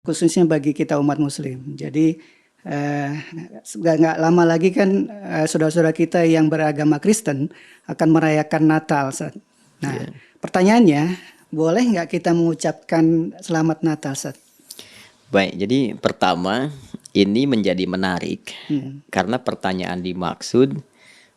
khususnya bagi kita umat muslim. Jadi nggak lama lagi kan saudara-saudara kita yang beragama Kristen akan merayakan Natal. Nah, pertanyaannya, boleh nggak kita mengucapkan Selamat Natal, Sat? Baik, jadi pertama ini menjadi menarik karena pertanyaan dimaksud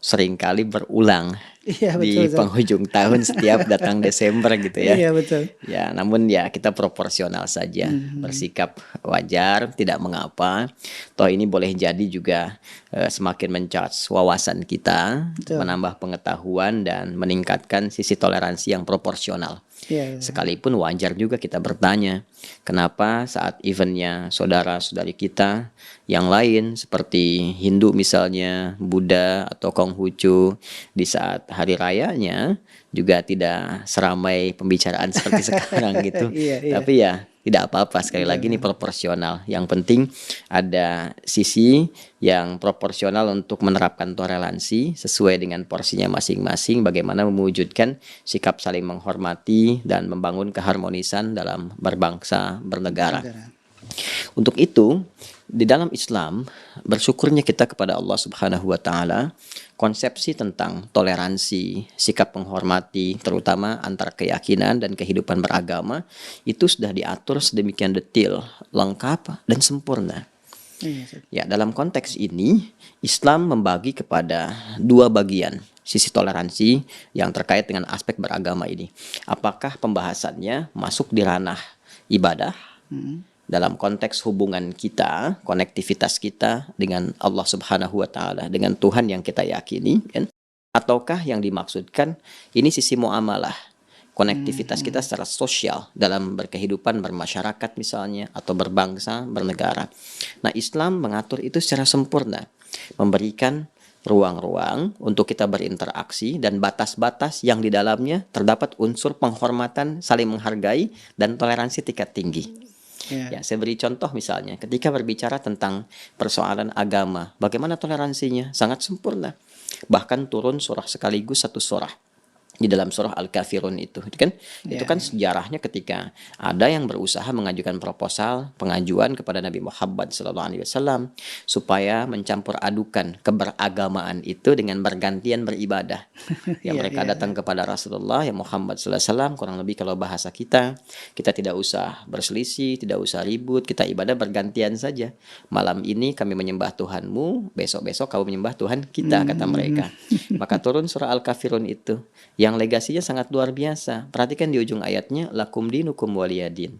seringkali berulang Iya, di betul, Sat. penghujung tahun setiap datang Desember gitu ya. Iya, betul. Ya, namun ya kita proporsional saja, bersikap wajar, tidak mengapa. Toh ini boleh jadi juga semakin mencharge wawasan kita, Betul. menambah pengetahuan dan meningkatkan sisi toleransi yang proporsional. Iya, iya. Sekalipun wajar juga kita bertanya, kenapa saat eventnya saudara-saudari kita yang lain seperti Hindu misalnya, Buddha atau Konghucu, di saat hari rayanya juga tidak seramai pembicaraan seperti sekarang gitu. Iya, iya. Tapi ya tidak apa-apa, sekali lagi ini proporsional. Yang penting ada sisi yang proporsional untuk menerapkan toleransi sesuai dengan porsinya masing-masing, bagaimana mewujudkan sikap saling menghormati dan membangun keharmonisan dalam berbangsa, bernegara. Untuk itu, di dalam Islam, bersyukurnya kita kepada Allah Subhanahu wa taala, konsepsi tentang toleransi, sikap menghormati, terutama antar keyakinan dan kehidupan beragama, itu sudah diatur sedemikian detail, lengkap dan sempurna. Ya, dalam konteks ini, Islam membagi kepada dua bagian sisi toleransi yang terkait dengan aspek beragama ini. Apakah pembahasannya masuk di ranah ibadah, dalam konteks hubungan kita, konektivitas kita dengan Allah Subhanahu wa taala, dengan Tuhan yang kita yakini, kan? Ataukah yang dimaksudkan ini sisi muamalah, konektivitas kita secara sosial dalam berkehidupan bermasyarakat misalnya, atau berbangsa, bernegara. Nah, Islam mengatur itu secara sempurna, memberikan ruang-ruang untuk kita berinteraksi dan batas-batas yang di dalamnya terdapat unsur penghormatan, saling menghargai, dan toleransi tingkat tinggi. Ya, saya beri contoh misalnya, ketika berbicara tentang persoalan agama, bagaimana toleransinya? Sangat sempurna. Bahkan turun surah sekaligus satu surah di dalam surah Al-Kafirun itu kan, itu kan sejarahnya ketika ada yang berusaha mengajukan proposal pengajuan kepada Nabi Muhammad SAW supaya mencampur adukan keberagamaan itu dengan bergantian beribadah. Ya, mereka datang kepada Rasulullah ya Muhammad SAW, kurang lebih kalau bahasa kita tidak usah berselisih, tidak usah ribut, kita ibadah bergantian saja. Malam ini kami menyembah Tuhanmu, besok-besok kamu menyembah Tuhan kita, kata mereka. Maka turun surah Al-Kafirun itu yang legasinya sangat luar biasa. Perhatikan di ujung ayatnya, lakum dinukum waliyadin.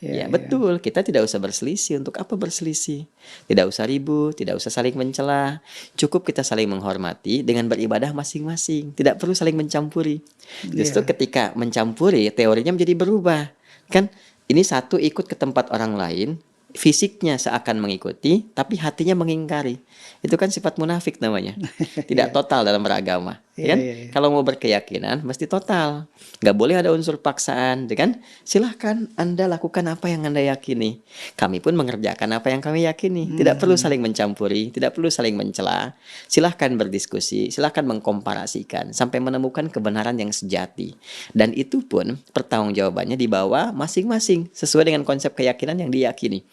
Ya, betul, kita tidak usah berselisih. Untuk apa berselisih? Tidak usah ribut, tidak usah saling mencela. Cukup kita saling menghormati dengan beribadah masing-masing. Tidak perlu saling mencampuri. Justru ketika mencampuri, teorinya menjadi berubah. Kan ini satu ikut ke tempat orang lain, fisiknya seakan mengikuti, tapi hatinya mengingkari. Itu kan sifat munafik namanya. Tidak total dalam beragama. Kan? Kalau mau berkeyakinan, mesti total. Nggak boleh ada unsur paksaan. Kan? Silahkan Anda lakukan apa yang Anda yakini. Kami pun mengerjakan apa yang kami yakini. Tidak perlu saling mencampuri, tidak perlu saling mencela. Silahkan berdiskusi, silahkan mengkomparasikan, sampai menemukan kebenaran yang sejati. Dan itu pun pertanggungjawabannya dibawa masing-masing, sesuai dengan konsep keyakinan yang diyakini.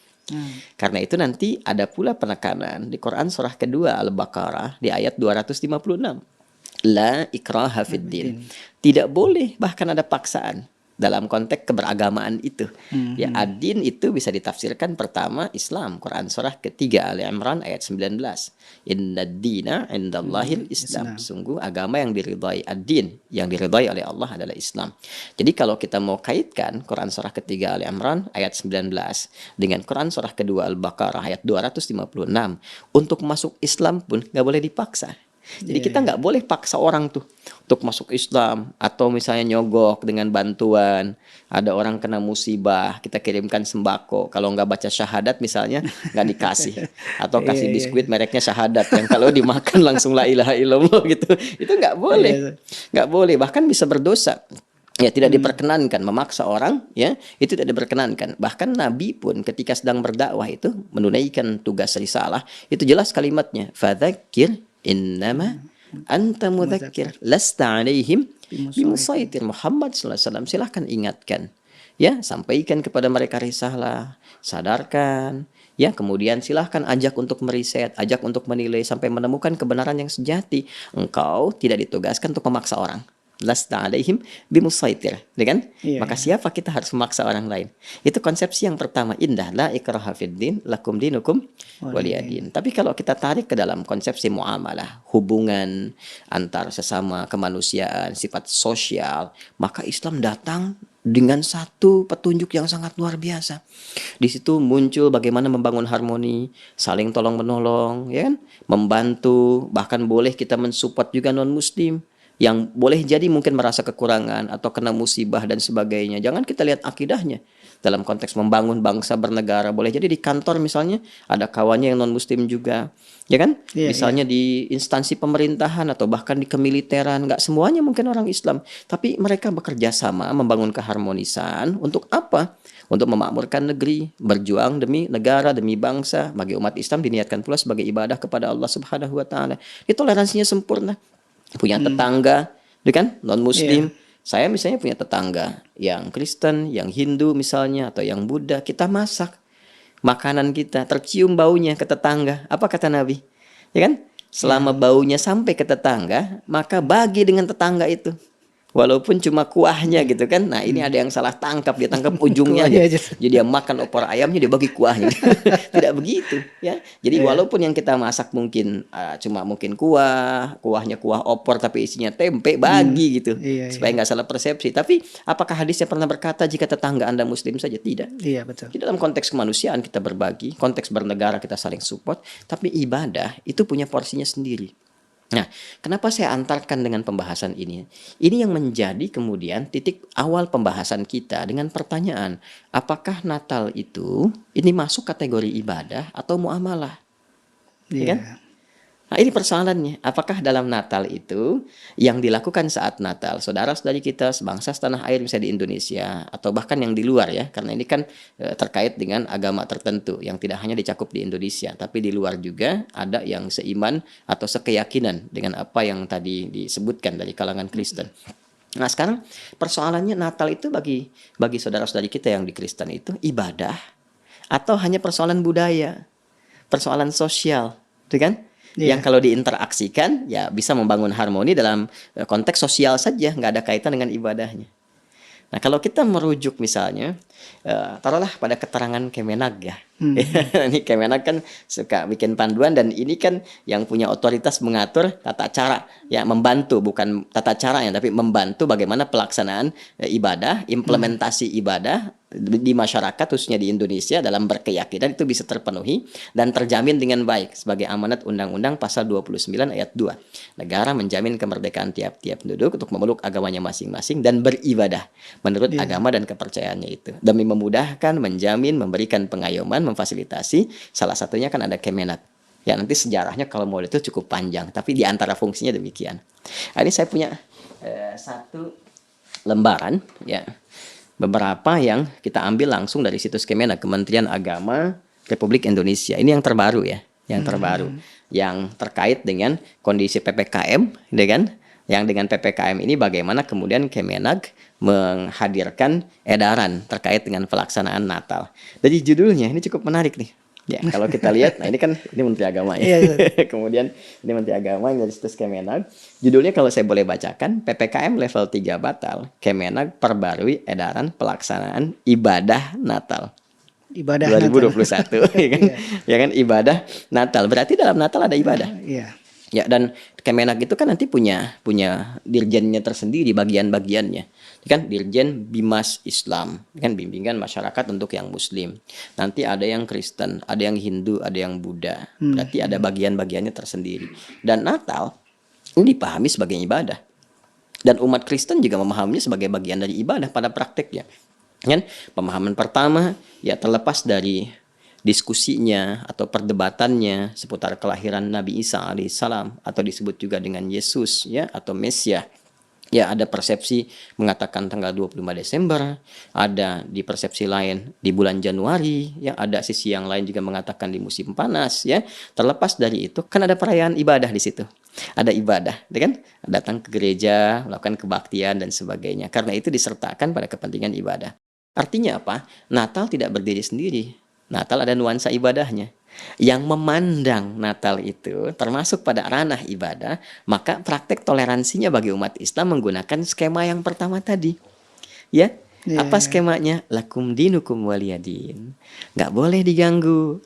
Karena itu nanti ada pula penekanan di Quran surah kedua Al-Baqarah di ayat 256. La ikraha fiddin. Tidak boleh bahkan ada paksaan dalam konteks keberagamaan itu. Ya, ad-din itu bisa ditafsirkan pertama Islam, Quran surah ketiga Ali Imran ayat 19. Inna ad-dina indallahil Islam. Sungguh agama yang diridhai, ad-din yang diridhai oleh Allah adalah Islam. Jadi kalau kita mau kaitkan Quran surah ketiga Ali Imran ayat 19 dengan Quran surah kedua Al-Baqarah ayat 256, untuk masuk Islam pun nggak boleh dipaksa. Jadi kita nggak boleh paksa orang tuh untuk masuk Islam, atau misalnya nyogok dengan bantuan. Ada orang kena musibah, kita kirimkan sembako, kalau nggak baca syahadat misalnya nggak dikasih, atau kasih biskuit mereknya syahadat yang kalau dimakan langsung la ilaha illallah gitu. Itu nggak boleh, nggak boleh, bahkan bisa berdosa. Ya, tidak diperkenankan memaksa orang, ya, itu tidak diperkenankan. Bahkan Nabi pun ketika sedang berdakwah itu menunaikan tugas risalah, itu jelas kalimatnya, fadzakir innama anta mudzakir lasta alaihim bimusaitir. Muhammad sallallahu alaihi wasallam, silahkan ingatkan, Ya, sampaikan kepada mereka risalah, sadarkan, ya, kemudian silahkan ajak untuk meriset, ajak untuk menilai sampai menemukan kebenaran yang sejati. Engkau tidak ditugaskan untuk memaksa orang. Lasta alaihim bimusaitir, ya kan? Iya, Maka iya. siapa kita harus memaksa orang lain? Itu konsepsi yang pertama, indah, la ikraha fiddin, lakum dinukum Waliyadin. waliyadin. Tapi kalau kita tarik ke dalam konsepsi muamalah, hubungan antar sesama kemanusiaan, sifat sosial, maka Islam datang dengan satu petunjuk yang sangat luar biasa. Di situ muncul bagaimana membangun harmoni, saling tolong menolong, ya kan? Membantu, bahkan boleh kita mensupport juga non muslim yang boleh jadi mungkin merasa kekurangan atau kena musibah dan sebagainya. Jangan kita lihat akidahnya. Dalam konteks membangun bangsa bernegara, boleh jadi di kantor misalnya ada kawannya yang non muslim juga, ya kan? Iya, iya. Misalnya di instansi pemerintahan atau bahkan di kemiliteran, nggak semuanya mungkin orang Islam, tapi mereka bekerja sama membangun keharmonisan untuk apa? Untuk memakmurkan negeri, berjuang demi negara, demi bangsa. Bagi umat Islam diniatkan pula sebagai ibadah kepada Allah Subhanahu wa taala. Itu toleransinya sempurna. Punya tetangga, ya kan? Non Iya. muslim. Saya misalnya punya tetangga yang Kristen, yang Hindu misalnya atau yang Buddha, kita masak makanan kita, tercium baunya ke tetangga. Apa kata Nabi? Ya kan? Selama Iya. baunya sampai ke tetangga, maka bagi dengan tetangga itu. Walaupun cuma kuahnya gitu kan. Nah, ini ada yang salah tangkap, dia tangkap ujungnya aja. Kuahnya aja. Jadi dia makan opor ayamnya, dia bagi kuahnya. Tidak begitu, ya. Jadi Iya. walaupun yang kita masak mungkin cuma mungkin kuahnya kuah opor tapi isinya tempe, bagi gitu. Iya, iya. Supaya nggak salah persepsi. Tapi apakah hadisnya pernah berkata jika tetangga Anda muslim saja? Tidak. Iya, betul. Di dalam konteks kemanusiaan kita berbagi, konteks bernegara kita saling support, tapi ibadah itu punya porsinya sendiri. Nah, kenapa saya antarkan dengan pembahasan ini? Ini yang menjadi kemudian titik awal pembahasan kita dengan pertanyaan, apakah Natal itu ini masuk kategori ibadah atau muamalah? Ya kan? Iya. Nah, ini persoalannya. Apakah dalam Natal itu yang dilakukan saat Natal, saudara-saudari kita sebangsa setanah air misalnya di Indonesia atau bahkan yang di luar ya, karena ini kan terkait dengan agama tertentu yang tidak hanya dicakup di Indonesia, tapi di luar juga ada yang seiman atau sekeyakinan dengan apa yang tadi disebutkan dari kalangan Kristen. Nah, sekarang persoalannya Natal itu bagi saudara-saudari kita yang di Kristen itu ibadah atau hanya persoalan budaya, persoalan sosial, gitu kan? Yang Iya. kalau diinteraksikan ya bisa membangun harmoni dalam konteks sosial saja, nggak ada kaitan dengan ibadahnya. Nah, kalau kita merujuk misalnya, taruhlah pada keterangan Kemenag ya. Ini Kemenag kan suka bikin panduan dan ini kan yang punya otoritas mengatur tata cara, ya membantu bukan tata caranya tapi membantu bagaimana pelaksanaan ibadah, implementasi ibadah di masyarakat khususnya di Indonesia dalam berkeyakinan itu bisa terpenuhi dan terjamin dengan baik sebagai amanat Undang-Undang Pasal 29 ayat 2. Negara menjamin kemerdekaan tiap-tiap penduduk untuk memeluk agamanya masing-masing dan beribadah menurut Iya. agama dan kepercayaannya itu. Demi memudahkan, menjamin, memberikan pengayoman, memfasilitasi, salah satunya kan ada Kemenak. Ya nanti sejarahnya kalau mau itu cukup panjang, tapi di antara fungsinya demikian. Nah, ini saya punya satu lembaran, ya beberapa yang kita ambil langsung dari situs Kemenak, Kementerian Agama Republik Indonesia. Ini yang terbaru ya, yang terbaru, yang terkait dengan kondisi PPKM, ya kan? Yang dengan PPKM ini bagaimana kemudian Kemenag menghadirkan edaran terkait dengan pelaksanaan Natal. Jadi judulnya ini cukup menarik nih. Ya, kalau kita lihat, nah ini kan ini Menteri Agama ya. Iya. Kemudian ini Menteri Agama yang dari situs Kemenag. Judulnya kalau saya boleh bacakan, PPKM level 3 batal. Kemenag perbarui edaran pelaksanaan ibadah Natal. Ibadah 2021 Natal. ya kan? Ya kan ibadah Natal. Berarti dalam Natal ada ibadah. Iya. Ya, dan Kemenag itu kan nanti punya dirjennya tersendiri, bagian-bagiannya. Kan dirjen Bimas Islam, kan bimbingan masyarakat untuk yang Muslim. Nanti ada yang Kristen, ada yang Hindu, ada yang Buddha. Berarti ada bagian-bagiannya tersendiri. Dan Natal ini dipahami sebagai ibadah. Dan umat Kristen juga memahaminya sebagai bagian dari ibadah pada prakteknya. Kan pemahaman pertama ya terlepas dari diskusinya atau perdebatannya seputar kelahiran Nabi Isa alaihissalam atau disebut juga dengan Yesus ya atau Mesias. Ya ada persepsi mengatakan tanggal 25 Desember, ada di persepsi lain di bulan Januari, ya ada sisi yang lain juga mengatakan di musim panas ya. Terlepas dari itu kan ada perayaan ibadah di situ. Ada ibadah, ya kan? Datang ke gereja, melakukan kebaktian dan sebagainya. Karena itu disertakan pada kepentingan ibadah. Artinya apa? Natal tidak berdiri sendiri. Natal ada nuansa ibadahnya. Yang memandang Natal itu termasuk pada ranah ibadah, maka praktek toleransinya bagi umat Islam menggunakan skema yang pertama tadi. Ya, Iya, apa iya. skemanya? Lakum dinukum waliyadin. Nggak boleh diganggu.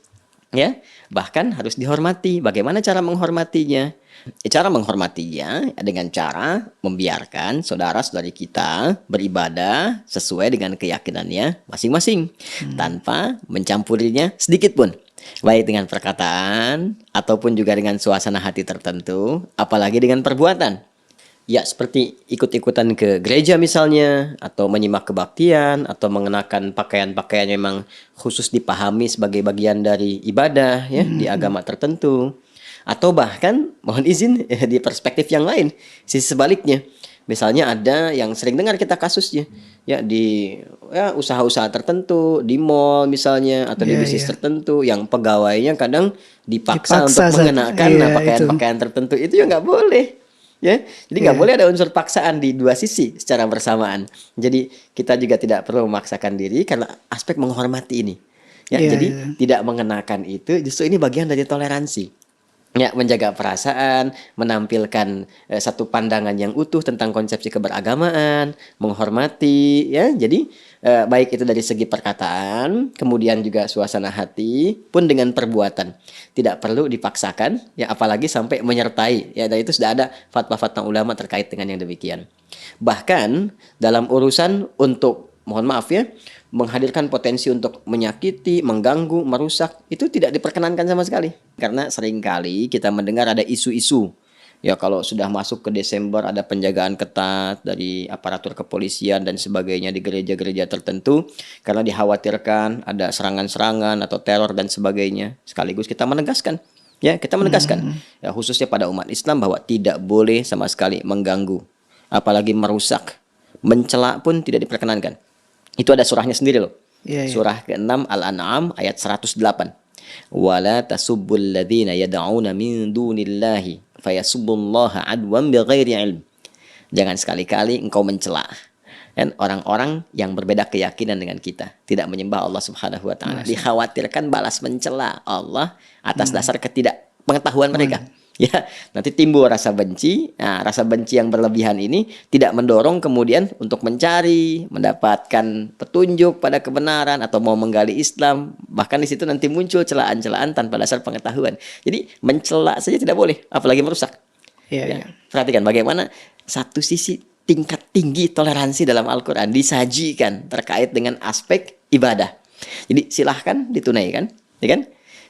Ya, bahkan harus dihormati. Bagaimana cara menghormatinya? Cara menghormatinya dengan cara membiarkan saudara-saudari kita beribadah sesuai dengan keyakinannya masing-masing, tanpa mencampurinya sedikit pun, baik dengan perkataan ataupun juga dengan suasana hati tertentu, apalagi dengan perbuatan. Ya, seperti ikut-ikutan ke gereja misalnya, atau menyimak kebaktian, atau mengenakan pakaian-pakaian yang memang khusus dipahami sebagai bagian dari ibadah ya di agama tertentu. Atau bahkan mohon izin di perspektif yang lain, sisi sebaliknya. Misalnya ada yang sering dengar kita kasusnya ya di ya usaha-usaha tertentu, di mall misalnya atau di Iya, bisnis iya. tertentu yang pegawainya kadang dipaksa untuk Dipaksa, Zat. mengenakan Iya, itu. pakaian-pakaian tertentu, itu ya nggak boleh. Ya, jadi nggak Iya, boleh ada unsur paksaan di dua sisi secara bersamaan. Jadi kita juga tidak perlu memaksakan diri karena aspek menghormati ini. Ya, iya, jadi iya. tidak mengenakan itu justru ini bagian dari toleransi. Ya, menjaga perasaan, menampilkan satu pandangan yang utuh tentang konsepsi keberagamaan, menghormati, ya. Jadi baik itu dari segi perkataan, kemudian juga suasana hati, pun dengan perbuatan. Tidak perlu dipaksakan, ya apalagi sampai menyertai. Ya, dan itu sudah ada fatwa-fatwa ulama terkait dengan yang demikian. Bahkan dalam urusan untuk mohon maaf ya, menghadirkan potensi untuk menyakiti, mengganggu, merusak, itu tidak diperkenankan sama sekali. Karena seringkali kita mendengar ada isu-isu. Ya kalau sudah masuk ke Desember ada penjagaan ketat dari aparatur kepolisian dan sebagainya di gereja-gereja tertentu. Karena dikhawatirkan ada serangan-serangan atau teror dan sebagainya. Sekaligus kita menegaskan. Ya kita menegaskan. Ya, khususnya pada umat Islam bahwa tidak boleh sama sekali mengganggu. Apalagi merusak. Mencela pun tidak diperkenankan. Itu ada surahnya sendiri loh. Iya, iya. Surah ke-6 Al-An'am ayat 108. Wala tasubbul ladzina yad'una min dunillahi fayasubbullaha adwan bighairi ilm. Jangan sekali-kali engkau mencela dan orang-orang yang berbeda keyakinan dengan kita, tidak menyembah Allah Subhanahu wa taala. Dikhawatirkan balas mencela Allah atas dasar ketidakpengetahuan mereka. Ya, nanti timbul rasa benci. Nah, rasa benci yang berlebihan ini tidak mendorong kemudian untuk mencari, mendapatkan petunjuk pada kebenaran atau mau menggali Islam. Bahkan di situ nanti muncul celaan-celaan tanpa dasar pengetahuan. Jadi mencela saja tidak boleh, apalagi merusak. Iya, Ya, iya. perhatikan bagaimana satu sisi tingkat tinggi toleransi dalam Al-Quran disajikan terkait dengan aspek ibadah. Jadi silahkan ditunaikan, ya kan?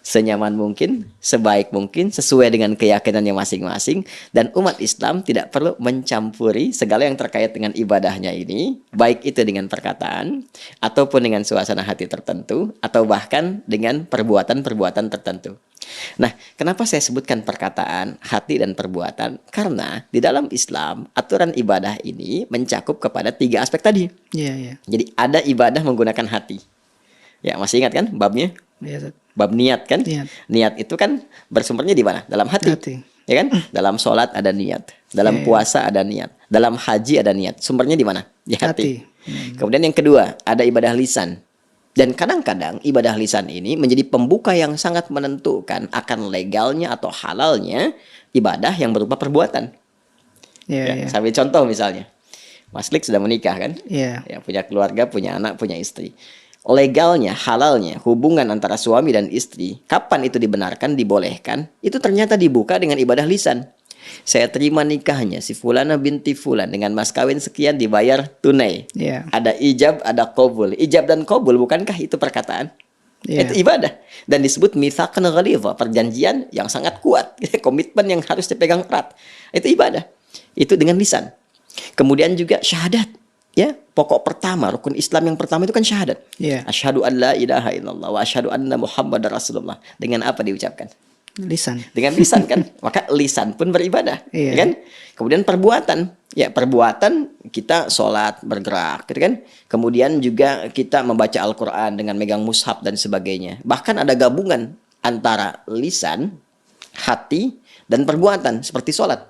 Senyaman mungkin, sebaik mungkin, sesuai dengan keyakinannya masing-masing, dan umat Islam tidak perlu mencampuri segala yang terkait dengan ibadahnya ini, baik itu dengan perkataan ataupun dengan suasana hati tertentu atau bahkan dengan perbuatan-perbuatan tertentu. Nah, kenapa saya sebutkan perkataan, hati, dan perbuatan? Karena di dalam Islam, aturan ibadah ini mencakup kepada 3 aspek tadi. Iya, iya. Jadi ada ibadah menggunakan hati. Ya, masih ingat kan babnya? Iya, Zat. Bab niat kan? Niat. Niat itu kan bersumbernya di mana? Dalam hati. Hati. Ya kan? Dalam sholat ada niat. Dalam Iya, iya. puasa ada niat. Dalam haji ada niat. Sumbernya di mana? Di hati. Hati. Kemudian yang kedua, ada ibadah lisan. Dan kadang-kadang ibadah lisan ini menjadi pembuka yang sangat menentukan akan legalnya atau halalnya ibadah yang berupa perbuatan. Iya, Ya, iya. sambil contoh misalnya. Mas Lik sudah menikah kan? Iya. Ya, punya keluarga, punya anak, punya istri. Legalnya, halalnya, hubungan antara suami dan istri, kapan itu dibenarkan, dibolehkan, itu ternyata dibuka dengan ibadah lisan. Saya terima nikahnya si Fulana binti Fulan dengan mas kawin sekian dibayar tunai. Iya. Ada ijab, ada qabul. Ijab dan qabul bukankah itu perkataan? Iya. Itu ibadah. Dan disebut mitsaqan ghalidha, perjanjian yang sangat kuat, komitmen yang harus dipegang erat. Itu ibadah. Itu dengan lisan. Kemudian juga syahadat. Ya, pokok pertama, rukun Islam yang pertama itu kan syahadat. Iya. Asyhadu an la ilaha illallah wa asyhadu anna Muhammadar Rasulullah. Dengan apa diucapkan? Lisan. Dengan lisan kan? Maka lisan pun beribadah, Iya. ya kan? Kemudian perbuatan. Ya, perbuatan kita sholat, bergerak, gitu kan? Kemudian juga kita membaca Al-Qur'an dengan megang mushaf dan sebagainya. Bahkan ada gabungan antara lisan, hati, dan perbuatan seperti sholat.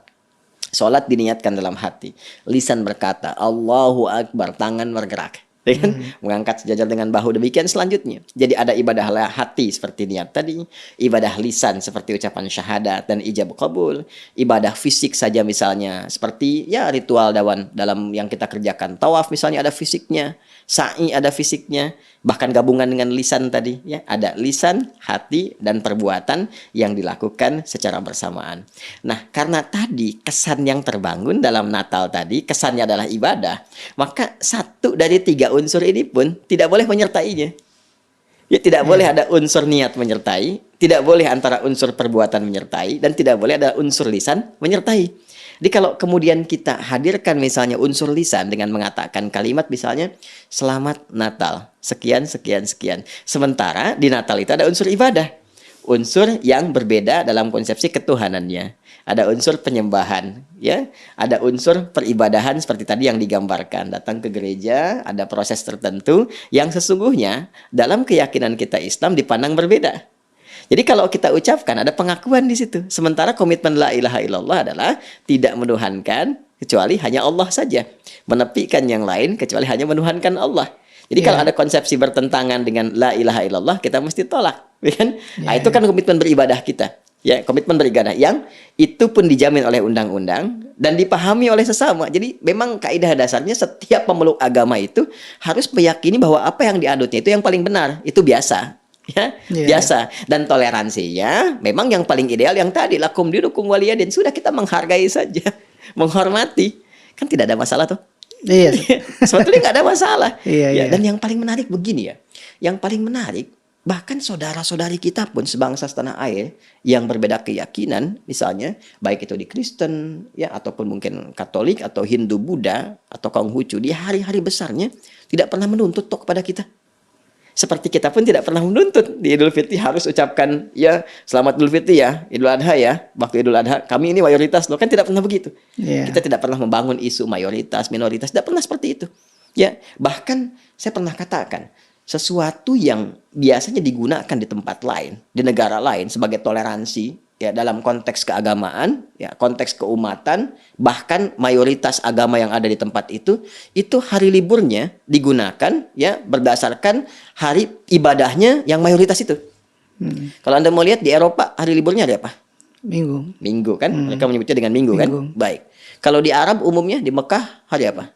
Sholat diniatkan dalam hati. Lisan berkata, Allahu Akbar, tangan bergerak. ya kan? Mengangkat sejajar dengan bahu. Demikian selanjutnya. Jadi ada ibadah hati seperti niat tadi, ibadah lisan seperti ucapan syahadat dan ijab qabul, ibadah fisik saja misalnya seperti ya ritual dalam yang kita kerjakan. Tawaf misalnya ada fisiknya, sa'i ada fisiknya, bahkan gabungan dengan lisan tadi ya, ada lisan, hati dan perbuatan yang dilakukan secara bersamaan. Nah, karena tadi kesan yang terbangun dalam Natal tadi kesannya adalah ibadah, maka satu dari 3 unsur ini pun tidak boleh menyertainya. Ya, tidak boleh ada unsur niat menyertai, tidak boleh antara unsur perbuatan menyertai, dan tidak boleh ada unsur lisan menyertai. Jadi kalau kemudian kita hadirkan misalnya unsur lisan dengan mengatakan kalimat misalnya Selamat Natal, sekian, sekian, sekian. Sementara di Natal itu ada unsur ibadah. Unsur yang berbeda dalam konsepsi ketuhanannya. Ada unsur penyembahan, ya. Ada unsur peribadahan seperti tadi yang digambarkan. Datang ke gereja, ada proses tertentu yang sesungguhnya dalam keyakinan kita Islam dipandang berbeda. Jadi kalau kita ucapkan ada pengakuan di situ. Sementara komitmen la ilaha illallah adalah tidak menuhankan kecuali hanya Allah saja. Menepikan yang lain kecuali hanya menuhankan Allah. Jadi kalau ada konsepsi bertentangan dengan la ilaha illallah, kita mesti tolak, kan? Nah, itu kan komitmen beribadah kita. Ya, komitmen beribadah yang itu pun dijamin oleh undang-undang dan dipahami oleh sesama. Jadi memang kaidah dasarnya setiap pemeluk agama itu harus meyakini bahwa apa yang dianutnya itu yang paling benar. Itu biasa. Ya, biasa. Dan toleransinya memang yang paling ideal yang tadi lakum dinukum waliyadin. Sudah, kita menghargai saja, menghormati. Kan tidak ada masalah tuh. Iya. Sebetulnya nggak ada masalah. Iya. Dan yang paling menarik begini ya. Yang paling menarik, bahkan saudara-saudari kita pun sebangsa setanah air yang berbeda keyakinan, misalnya baik itu di Kristen ya ataupun mungkin Katolik atau Hindu Buddha atau Konghucu, di hari-hari besarnya tidak pernah menuntut toh kepada kita. Seperti kita pun tidak pernah menuntut di Idul Fitri harus ucapkan ya selamat Idul Fitri ya, Idul Adha ya, waktu Idul Adha kami ini mayoritas loh, kan tidak pernah begitu. Kita tidak pernah membangun isu mayoritas, minoritas, tidak pernah seperti itu. Ya, bahkan saya pernah katakan sesuatu yang biasanya digunakan di tempat lain, di negara lain sebagai toleransi ya dalam konteks keagamaan, ya konteks keumatan, bahkan mayoritas agama yang ada di tempat itu hari liburnya digunakan ya berdasarkan hari ibadahnya yang mayoritas itu. Kalau Anda mau lihat di Eropa hari liburnya ada apa? Minggu. Minggu kan? Mereka menyebutnya dengan minggu kan? Baik. Kalau di Arab umumnya di Mekah hari apa?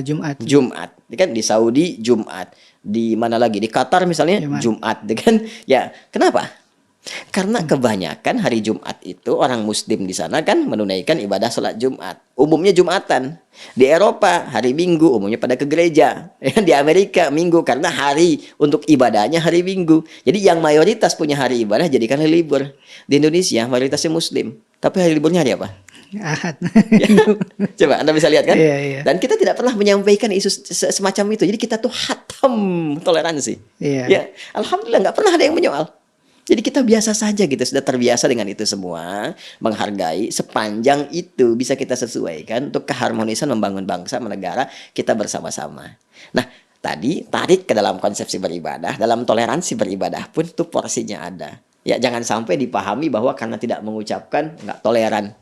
Jumat. Jumat, kan? Di Saudi Jumat, di mana lagi? Di Qatar misalnya Jumat, kan? Ya, kenapa? Karena kebanyakan hari Jumat itu orang Muslim di sana kan menunaikan ibadah sholat Jumat. Umumnya Jumatan. Di Eropa hari Minggu umumnya pada ke gereja. Di Amerika Minggu karena hari untuk ibadahnya hari Minggu. Jadi yang mayoritas punya hari ibadah jadikan hari libur. Di Indonesia mayoritasnya Muslim, tapi hari liburnya hari apa? Ahad. Ya, coba Anda bisa lihat kan? Iya. Dan kita tidak pernah menyampaikan isu semacam itu. Jadi kita tuh hatam toleransi. Ya, alhamdulillah nggak pernah ada yang menyoal. Jadi kita biasa saja gitu, sudah terbiasa dengan itu semua, menghargai sepanjang itu bisa kita sesuaikan untuk keharmonisan membangun bangsa, negara kita bersama-sama. Nah, tadi tarik ke dalam konsepsi beribadah, dalam toleransi beribadah pun tuh porsinya ada. Ya, jangan sampai dipahami bahwa karena tidak mengucapkan nggak toleran.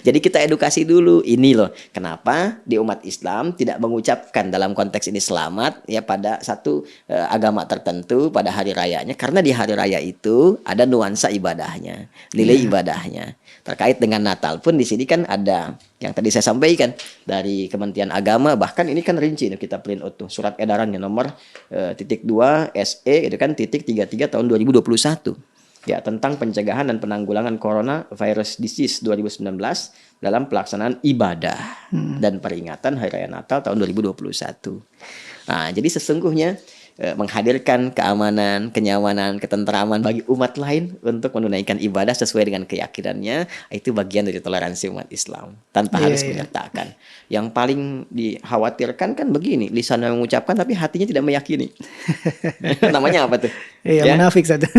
Jadi kita edukasi dulu, ini loh kenapa di umat Islam tidak mengucapkan dalam konteks ini selamat ya pada satu agama tertentu pada hari rayanya, karena di hari raya itu ada nuansa ibadahnya, nilai ibadahnya. Terkait dengan Natal pun di sini kan ada yang tadi saya sampaikan dari Kementerian Agama, bahkan ini kan rinci kita print out tuh surat edarannya nomor .2 SE itu kan .33 tahun 2021. Ya, tentang pencegahan dan penanggulangan coronavirus disease 2019 dalam pelaksanaan ibadah dan peringatan Hari Raya Natal tahun 2021. Nah, jadi sesungguhnya menghadirkan keamanan, kenyamanan, ketentraman bagi umat lain untuk menunaikan ibadah sesuai dengan keyakinannya, itu bagian dari toleransi umat Islam tanpa harus menyertakan. Yang paling dikhawatirkan kan begini, lisannya mengucapkan tapi hatinya tidak meyakini. Namanya apa tuh? Munafik satu.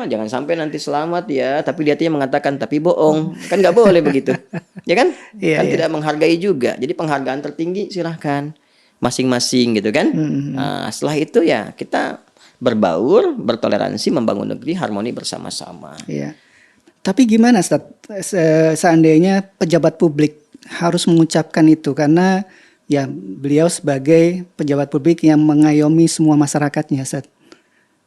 Jangan sampai nanti selamat ya, tapi dia mengatakan tapi bohong. Kan nggak boleh begitu. Ya kan? Tidak menghargai juga. Jadi penghargaan tertinggi silahkan masing-masing gitu kan. Setelah itu ya kita berbaur, bertoleransi, membangun negeri harmoni bersama-sama. Iya. Tapi gimana Ustaz, seandainya pejabat publik harus mengucapkan itu, karena Ya, beliau sebagai pejabat publik yang mengayomi semua masyarakatnya, Ustaz.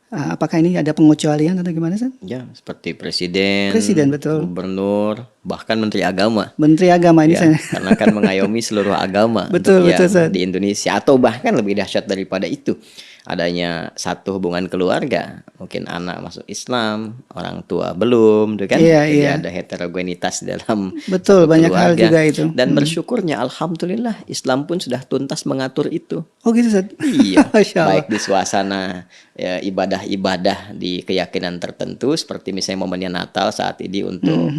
Apakah ini ada pengecualian atau gimana, Ustaz? Ya, seperti presiden, Presiden, betul. gubernur, bahkan menteri agama. Menteri Agama ini Ya, saya. karena kan mengayomi seluruh agama untuk Betul, betul, yang Ustaz. di Indonesia, atau bahkan lebih dahsyat daripada itu, adanya satu hubungan keluarga, mungkin anak masuk Islam, orang tua belum, gitu kan? Iya, Jadi iya. ada heterogenitas dalam Betul, satu banyak hal keluarga. juga itu. Dan bersyukurnya, alhamdulillah, Islam pun sudah tuntas mengatur itu. Oh gitu, Ustaz. Iya, Masya Allah. baik di suasana ya, ibadah-ibadah di keyakinan tertentu, seperti misalnya momennya Natal saat ini untuk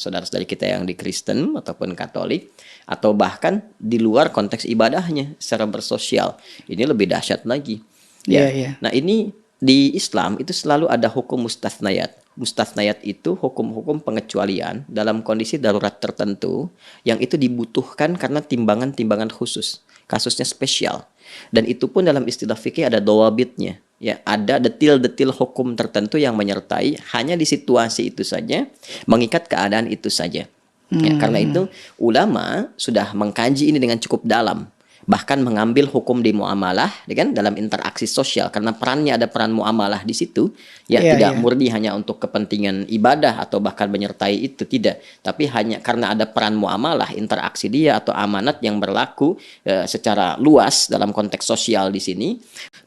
saudara-saudari kita yang di Kristen ataupun Katolik, atau bahkan di luar konteks ibadahnya secara bersosial. Ini lebih dahsyat lagi. Iya, Ya. iya. Nah, ini di Islam itu selalu ada hukum mustathnayat. Mustathnayat itu hukum-hukum pengecualian dalam kondisi darurat tertentu yang itu dibutuhkan karena timbangan-timbangan khusus, kasusnya spesial. Dan itu pun dalam istilah fikih ada dawabitnya. Ya, ada detil-detil hukum tertentu yang menyertai hanya di situasi itu saja, mengikat keadaan itu saja. Ya, karena itu ulama sudah mengkaji ini dengan cukup dalam. Bahkan mengambil hukum di muamalah, kan, dalam interaksi sosial, karena perannya ada peran muamalah di situ, ya, Iya, tidak iya. murni hanya untuk kepentingan ibadah atau bahkan menyertai itu, tidak, tapi hanya karena ada peran muamalah, interaksi dia atau amanat yang berlaku secara luas dalam konteks sosial di sini,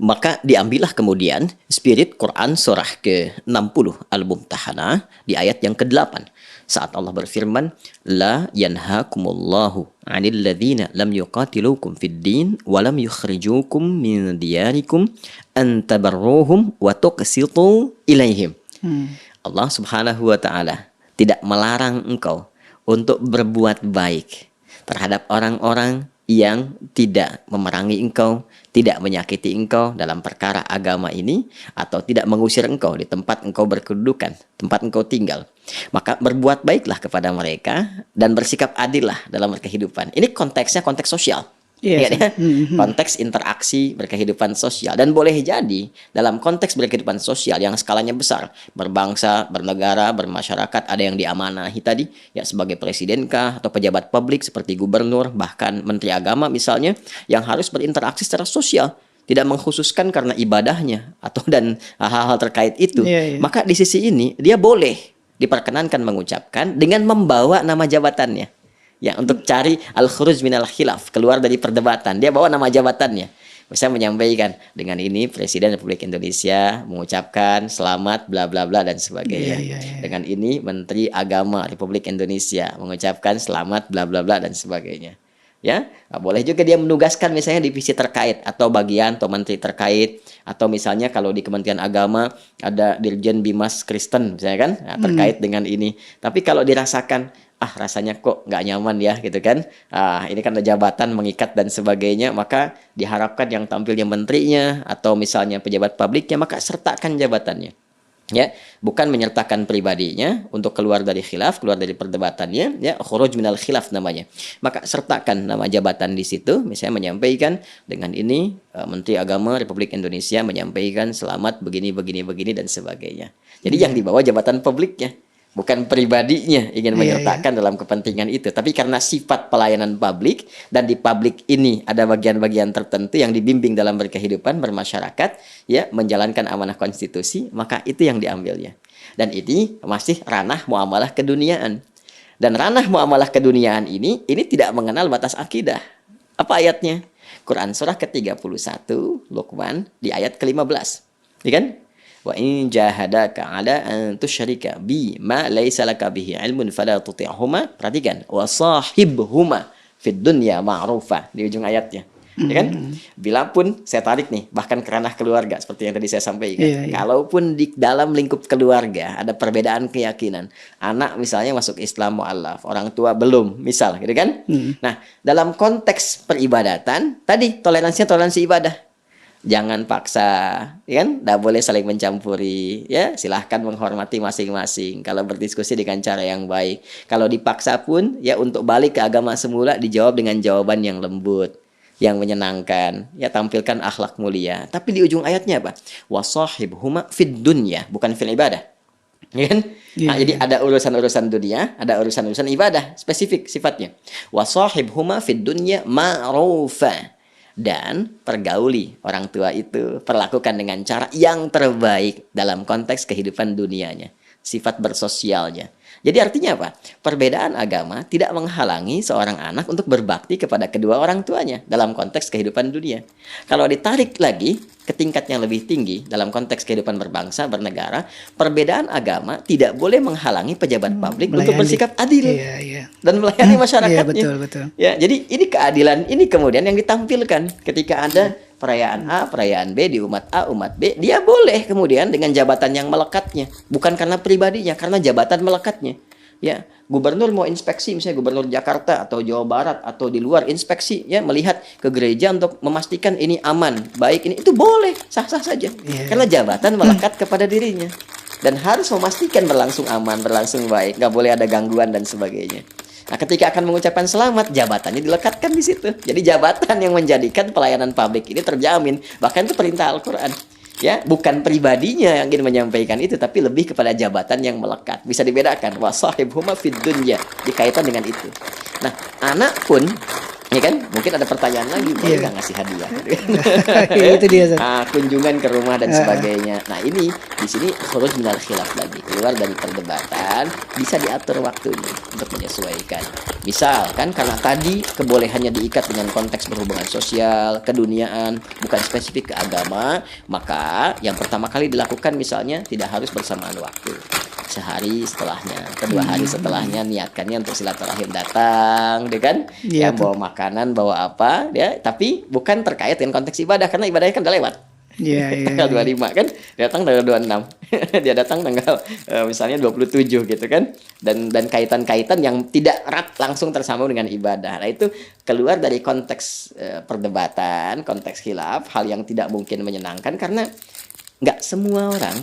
maka diambillah kemudian spirit Quran surah ke-60 Al-Mumtahanah di ayat yang ke-8. Saat Allah berfirman, la yanhakumullahu 'anil ladzina lam yuqatilukum fid din wa lam yukhrijukum min diyarikum an tabarruhum wa tuqsitu ilaihim. Allah Subhanahu wa taala tidak melarang engkau untuk berbuat baik terhadap orang-orang yang tidak memerangi engkau, tidak menyakiti engkau dalam perkara agama ini, atau tidak mengusir engkau di tempat engkau berkedudukan, tempat engkau tinggal. Maka berbuat baiklah kepada mereka dan bersikap adillah dalam berkehidupan. Ini konteksnya konteks sosial. Iya, Ingat ya? Konteks interaksi berkehidupan sosial. Dan boleh jadi dalam konteks berkehidupan sosial yang skalanya besar, berbangsa, bernegara, bermasyarakat, ada yang diamanahi tadi, ya, sebagai presidenkah atau pejabat publik seperti gubernur, bahkan menteri agama misalnya, yang harus berinteraksi secara sosial, tidak mengkhususkan karena ibadahnya atau dan hal-hal terkait itu. Iya, iya. Maka di sisi ini dia boleh diperkenankan mengucapkan dengan membawa nama jabatannya. Ya, untuk cari al-khuruj minal khilaf, keluar dari perdebatan. Dia bawa nama jabatannya. Misalnya menyampaikan, dengan ini Presiden Republik Indonesia mengucapkan selamat bla bla bla dan sebagainya. Iya, iya, iya. Dengan ini Menteri Agama Republik Indonesia mengucapkan selamat bla bla bla dan sebagainya. Ya, nah, boleh juga dia menugaskan misalnya divisi terkait atau bagian atau menteri terkait, atau misalnya kalau di Kementerian Agama ada Dirjen Bimas Kristen misalnya kan, nah, terkait dengan ini. Tapi kalau dirasakan rasanya kok nggak nyaman ya gitu kan, ini kan ada jabatan mengikat dan sebagainya, maka diharapkan yang tampilnya menterinya atau misalnya pejabat publiknya, maka sertakan jabatannya. Ya, bukan menyertakan pribadinya untuk keluar dari khilaf, keluar dari perdebatannya, ya, khuruj minal khilaf namanya. Maka sertakan nama jabatan di situ, misalnya menyampaikan dengan ini Menteri Agama Republik Indonesia menyampaikan selamat begini begini begini dan sebagainya. Jadi yang dibawa jabatan publiknya, bukan pribadinya ingin menyertakan dalam kepentingan itu, tapi karena sifat pelayanan publik, dan di publik ini ada bagian-bagian tertentu yang dibimbing dalam berkehidupan bermasyarakat, ya, menjalankan amanah konstitusi, maka itu yang diambilnya. Dan ini masih ranah muamalah keduniaan. Dan ranah muamalah keduniaan ini tidak mengenal batas akidah. Apa ayatnya? Quran surah ke-31 Luqman di ayat ke-15. Ya kan? Wa in jahadaka ala an tusyrika bi ma laisa laka bihi ilmun fala tuti'huma. Perhatikan, wa sahibhuma fid dunya ma'rufa di ujung ayatnya. Ya kan? Bila pun saya tarik nih, bahkan ke ranah keluarga seperti yang tadi saya sampaikan. Iya, iya. Kalaupun di dalam lingkup keluarga ada perbedaan keyakinan, anak misalnya masuk Islam mu'allaf, orang tua belum, misal gitu kan? Nah, dalam konteks peribadatan tadi toleransi ibadah. Jangan paksa, ya kan? Tidak boleh saling mencampuri, ya. Silahkan menghormati masing-masing. Kalau berdiskusi dengan cara yang baik. Kalau dipaksa pun, ya, untuk balik ke agama semula dijawab dengan jawaban yang lembut, yang menyenangkan. Ya, tampilkan akhlak mulia. Tapi di ujung ayatnya apa? Wasahibhuma fid dunya, bukan fil ibadah. Ya kan? Iya, Nah, jadi iya. ada urusan-urusan dunia, ada urusan-urusan ibadah, spesifik sifatnya. Wasahibhuma fid dunya ma'rufa. Dan pergauli orang tua itu, perlakukan dengan cara yang terbaik dalam konteks kehidupan dunianya, sifat bersosialnya. Jadi artinya apa? Perbedaan agama tidak menghalangi seorang anak untuk berbakti kepada kedua orang tuanya dalam konteks kehidupan dunia. Kalau ditarik lagi ke tingkat yang lebih tinggi dalam konteks kehidupan berbangsa, bernegara, perbedaan agama tidak boleh menghalangi pejabat publik untuk Melayani. bersikap adil Iya, iya. dan melayani Iya, masyarakatnya. betul, betul. Ya, jadi ini keadilan ini kemudian yang ditampilkan ketika ada perayaan A, perayaan B di umat A, umat B, dia boleh kemudian dengan jabatan yang melekatnya, bukan karena pribadinya, karena jabatan melekatnya. Ya, gubernur mau inspeksi misalnya gubernur Jakarta atau Jawa Barat atau di luar inspeksi ya melihat ke gereja untuk memastikan ini aman, baik ini itu boleh, sah-sah saja. Iya. Karena jabatan melekat kepada dirinya dan harus memastikan berlangsung aman, berlangsung baik, nggak boleh ada gangguan dan sebagainya. Nah, ketika akan mengucapkan selamat, jabatannya dilekatkan di situ. Jadi jabatan yang menjadikan pelayanan publik ini terjamin. Bahkan itu perintah Al-Quran. Ya, bukan pribadinya yang ingin menyampaikan itu, tapi lebih kepada jabatan yang melekat. Bisa dibedakan. Wasahibhuma fid dunya. Dikaitan dengan itu. Nah, anak pun, ya kan, mungkin ada pertanyaan lagi, boleh Iya. nggak ngasih hadiah? Itu dia, Ustaz. Kunjungan ke rumah dan sebagainya. Nah, ini di sini khuruj minal khilaf lagi, keluar dari perdebatan, bisa diatur waktunya untuk menyesuaikan. Misal kan karena tadi kebolehannya diikat dengan konteks berhubungan sosial, keduniaan, bukan spesifik ke agama, maka yang pertama kali dilakukan misalnya tidak harus bersamaan waktu. Sehari setelahnya, kedua hari setelahnya niatkannya untuk silaturahim datang, deh kan? Iya, Yang bawa makanan, bawa apa, ya, tapi bukan terkait dengan konteks ibadah karena ibadahnya kan udah lewat. Iya, iya. Tanggal 25 kan, dia datang tanggal 26. Dia datang tanggal misalnya 27 gitu kan. Dan kaitan-kaitan yang tidak erat langsung tersambung dengan ibadah. Nah, itu keluar dari konteks perdebatan, konteks khilaf, hal yang tidak mungkin menyenangkan karena nggak semua orang